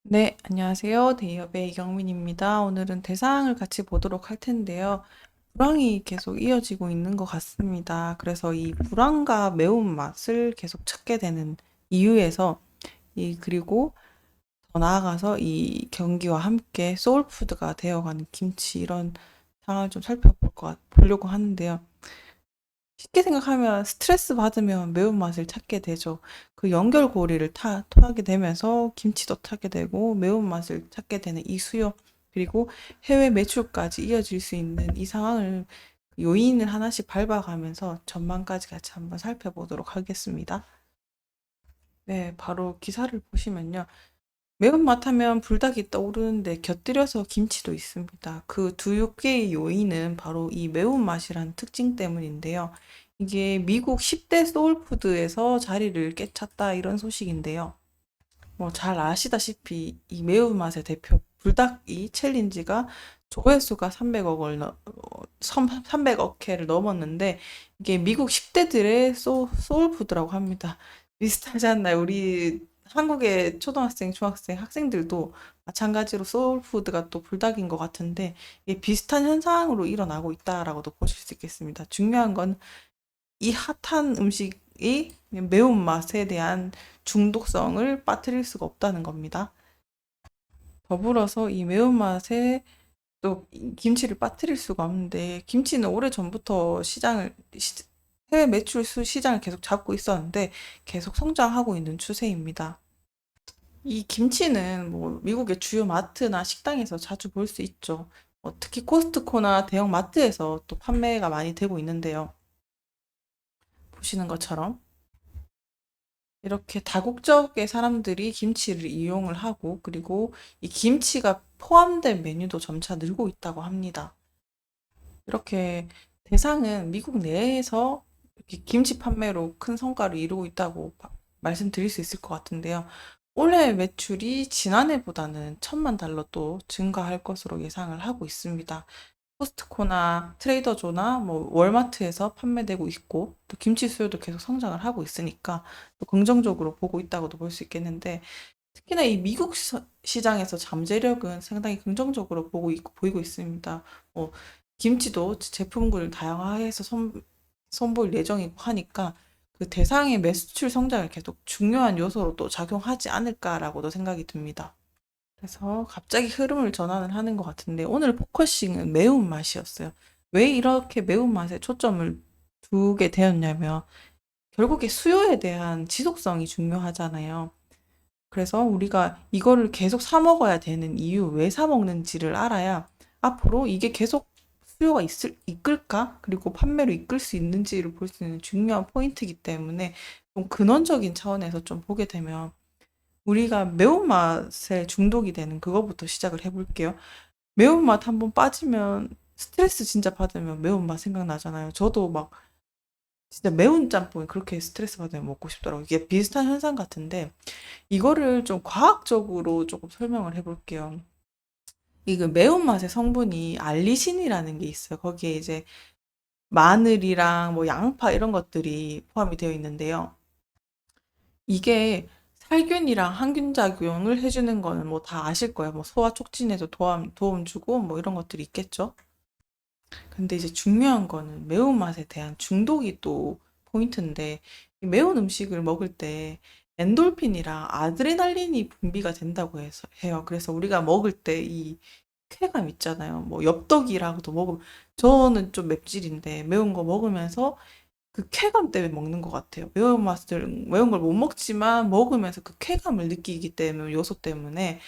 네, 안녕하세요. 대기업의 이경민입니다. 오늘은 대상을 같이 보도록 할 텐데요. 불황이 계속 이어지고 있는 것 같습니다. 그래서 이 불황과 매운맛을 계속 찾게 되는 이유에서 그리고 더 나아가서 이 경기와 함께 소울푸드가 되어가는 김치 이런 상황을 좀 보려고 하는데요. 쉽게 생각하면 스트레스 받으면 매운맛을 찾게 되죠. 그 연결고리를 토하게 되면서 김치도 찾게 되고 매운맛을 찾게 되는 이 수요, 그리고 해외 매출까지 이어질 수 있는 이 상황을 요인을 하나씩 밟아가면서 전망까지 같이 한번 살펴보도록 하겠습니다. 네, 바로 기사를 보시면요. 매운맛 하면 불닭이 떠오르는데 곁들여서 김치도 있습니다. 그 두 개의 요인은 바로 이 매운맛이라는 특징 때문인데요. 이게 미국 10대 소울푸드에서 자리를 꿰찼다 이런 소식인데요. 뭐 잘 아시다시피 이 매운맛의 대표 불닭이 챌린지가 조회수가 300억 회를 넘었는데 이게 미국 10대들의 소울푸드라고 합니다. 비슷하지 않나요? 우리 한국의 초등학생, 중학생, 학생들도 마찬가지로 소울푸드가 또 불닭인 것 같은데 이게 비슷한 현상으로 일어나고 있다라고도 보실 수 있겠습니다. 중요한 건 이 핫한 음식이 매운맛에 대한 중독성을 빠뜨릴 수가 없다는 겁니다. 더불어서 이 매운맛에 또 김치를 빠뜨릴 수가 없는데 김치는 오래전부터 해외 시장을 계속 잡고 있었는데 계속 성장하고 있는 추세입니다. 이 김치는 뭐 미국의 주요 마트나 식당에서 자주 볼 수 있죠. 특히 코스트코나 대형 마트에서 또 판매가 많이 되고 있는데요. 보시는 것처럼 이렇게 다국적의 사람들이 김치를 이용을 하고 그리고 이 김치가 포함된 메뉴도 점차 늘고 있다고 합니다. 이렇게 대상은 미국 내에서 이렇게 김치 판매로 큰 성과를 이루고 있다고 말씀드릴 수 있을 것 같은데요. 올해 매출이 지난해보다는 1,000만 달러 또 증가할 것으로 예상을 하고 있습니다. 코스트코나 트레이더조나 뭐 월마트에서 판매되고 있고 또 김치 수요도 계속 성장을 하고 있으니까 또 긍정적으로 보고 있다고도 볼 수 있겠는데 특히나 이 미국 시장에서 잠재력은 상당히 긍정적으로 보이고 있습니다. 뭐 김치도 제품군을 다양화해서 선보일 예정이고 하니까 그 대상의 매출 성장을 계속 중요한 요소로 또 작용하지 않을까라고도 생각이 듭니다. 그래서 갑자기 흐름을 전환을 하는 것 같은데 오늘 포커싱은 매운맛이었어요. 왜 이렇게 매운맛에 초점을 두게 되었냐면 결국에 수요에 대한 지속성이 중요하잖아요. 그래서 우리가 이거를 계속 사 먹어야 되는 이유, 왜 사 먹는지를 알아야 앞으로 이게 계속 이끌까? 그리고 판매로 이끌 수 있는지를 볼 수 있는 중요한 포인트이기 때문에 좀 근원적인 차원에서 좀 보게 되면 우리가 매운맛에 중독이 되는 그거부터 시작을 해볼게요. 매운맛 한번 빠지면 스트레스 진짜 받으면 매운맛 생각나잖아요. 저도 막 진짜 매운 짬뽕이 그렇게 스트레스 받으면 먹고 싶더라고요. 이게 비슷한 현상 같은데 이거를 좀 과학적으로 조금 설명을 해볼게요. 이거 매운맛의 성분이 알리신이라는 게 있어요. 거기에 이제 마늘이랑 뭐 양파 이런 것들이 포함이 되어 있는데요. 이게 살균이랑 항균 작용을 해주는 거는 뭐 다 아실 거예요. 뭐 소화 촉진에도 도움 주고 뭐 이런 것들이 있겠죠. 근데 이제 중요한 거는 매운맛에 대한 중독이 또 포인트인데 이 매운 음식을 먹을 때 엔돌핀이랑 아드레날린이 분비가 된다고 해요. 그래서 우리가 먹을 때 이 쾌감 있잖아요. 뭐 엽떡이라고도 먹으면 저는 좀 맵찔인데 매운 거 먹으면서 그 쾌감 때문에 먹는 것 같아요. 매운 걸 못 먹지만 먹으면서 그 쾌감을 느끼기 때문에 요소 때문에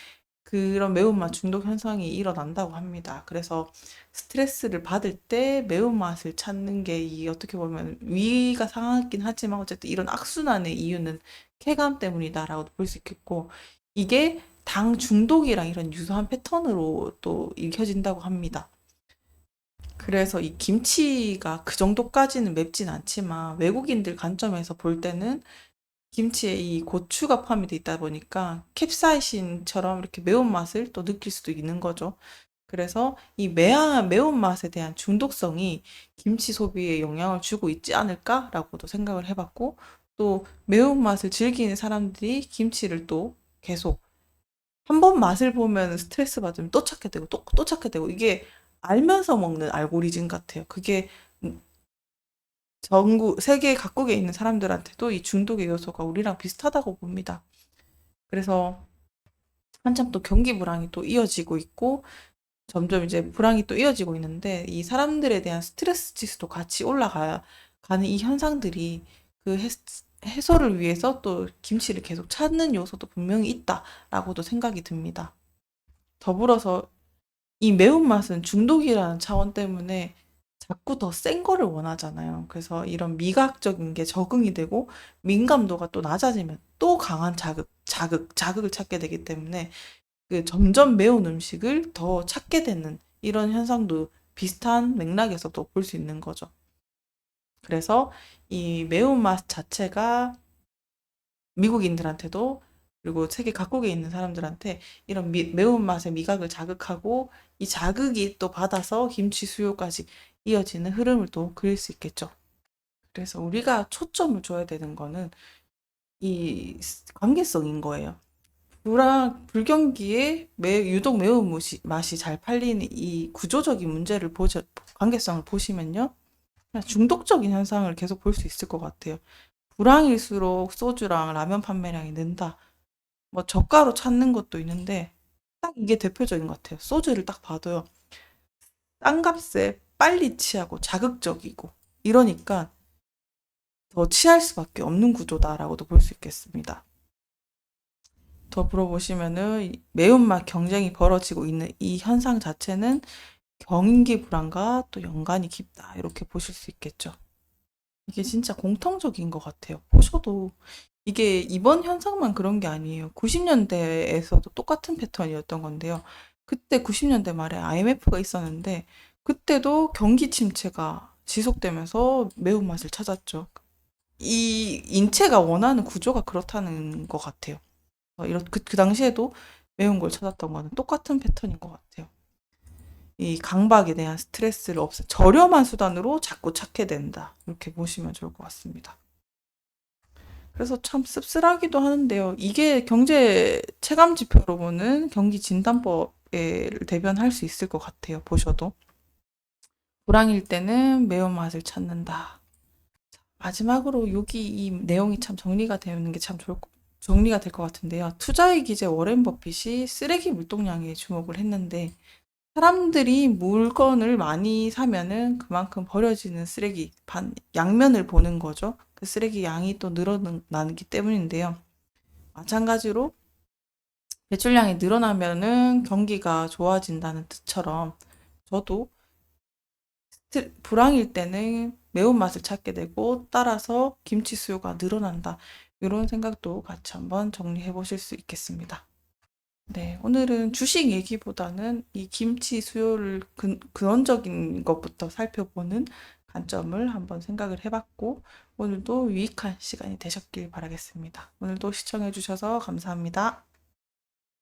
그런 매운맛 중독 현상이 일어난다고 합니다. 그래서 스트레스를 받을 때 매운맛을 찾는 게 이 어떻게 보면 위가 상하긴 하지만 어쨌든 이런 악순환의 이유는 쾌감 때문이다라고 볼 수 있겠고 이게 당 중독이랑 이런 유사한 패턴으로 또 읽혀진다고 합니다. 그래서 이 김치가 그 정도까지는 맵진 않지만 외국인들 관점에서 볼 때는 김치에 이 고추가 포함이 돼 있다 보니까 캡사이신처럼 이렇게 매운맛을 또 느낄 수도 있는 거죠. 그래서 이 매운맛에 대한 중독성이 김치 소비에 영향을 주고 있지 않을까라고도 생각을 해봤고 또 매운맛을 즐기는 사람들이 김치를 또 계속 한 번 맛을 보면 스트레스 받으면 또 찾게 되고 또 찾게 되고 이게 알면서 먹는 알고리즘 같아요. 그게 전국 세계 각국에 있는 사람들한테도 이 중독의 요소가 우리랑 비슷하다고 봅니다. 그래서 한참 또 경기 불황이 또 이어지고 있고 점점 이제 불황이 또 이어지고 있는데 이 사람들에 대한 스트레스 지수도 같이 올라가는 이 현상들이 그 해소를 위해서 또 김치를 계속 찾는 요소도 분명히 있다라고도 생각이 듭니다. 더불어서 이 매운맛은 중독이라는 차원 때문에 자꾸 더 센 거를 원하잖아요. 그래서 이런 미각적인 게 적응이 되고 민감도가 또 낮아지면 또 강한 자극을 찾게 되기 때문에 그 점점 매운 음식을 더 찾게 되는 이런 현상도 비슷한 맥락에서도 볼 수 있는 거죠. 그래서 이 매운맛 자체가 미국인들한테도 그리고 세계 각국에 있는 사람들한테 이런 매운맛의 미각을 자극하고 이 자극이 또 받아서 김치 수요까지 이어지는 흐름을 또 그릴 수 있겠죠. 그래서 우리가 초점을 줘야 되는 거는 이 관계성인 거예요. 불경기에 유독 맛이 잘 팔리는 이 구조적인 문제를 관계성을 보시면요. 그냥 중독적인 현상을 계속 볼 수 있을 것 같아요. 불황일수록 소주랑 라면 판매량이 는다. 뭐 저가로 찾는 것도 있는데 딱 이게 대표적인 것 같아요. 소주를 딱 봐도요. 싼 값에 빨리 취하고 자극적이고 이러니까 더 취할 수밖에 없는 구조다라고도 볼 수 있겠습니다. 더불어 보시면은 매운맛 경쟁이 벌어지고 있는 이 현상 자체는 경기 불안과 또 연관이 깊다 이렇게 보실 수 있겠죠. 이게 진짜 공통적인 것 같아요. 보셔도 이게 이번 현상만 그런 게 아니에요. 90년대에서도 똑같은 패턴이었던 건데요. 그때 90년대 말에 IMF가 있었는데 그때도 경기 침체가 지속되면서 매운맛을 찾았죠. 이 인체가 원하는 구조가 그렇다는 것 같아요. 그 당시에도 매운 걸 찾았던 거는 똑같은 패턴인 것 같아요. 이 강박에 대한 스트레스를 저렴한 수단으로 자꾸 찾게 된다. 이렇게 보시면 좋을 것 같습니다. 그래서 참 씁쓸하기도 하는데요. 이게 경제 체감 지표로 보는 경기 진단법에 대변할 수 있을 것 같아요. 보셔도. 불황일 때는 매운맛을 찾는다. 마지막으로 여기 이 내용이 참 정리가 되는 게 참 정리가 될 것 같은데요. 투자의 기재 워렌 버핏이 쓰레기 물동량에 주목을 했는데 사람들이 물건을 많이 사면은 그만큼 버려지는 쓰레기 양면을 보는 거죠. 그 쓰레기 양이 또 늘어나기 때문인데요. 마찬가지로 배출량이 늘어나면은 경기가 좋아진다는 뜻처럼 저도 불황일 때는 매운맛을 찾게 되고 따라서 김치 수요가 늘어난다. 이런 생각도 같이 한번 정리해 보실 수 있겠습니다. 네, 오늘은 주식 얘기보다는 이 김치 수요를 근원적인 것부터 살펴보는 관점을 한번 생각을 해봤고, 오늘도 유익한 시간이 되셨길 바라겠습니다. 오늘도 시청해주셔서 감사합니다.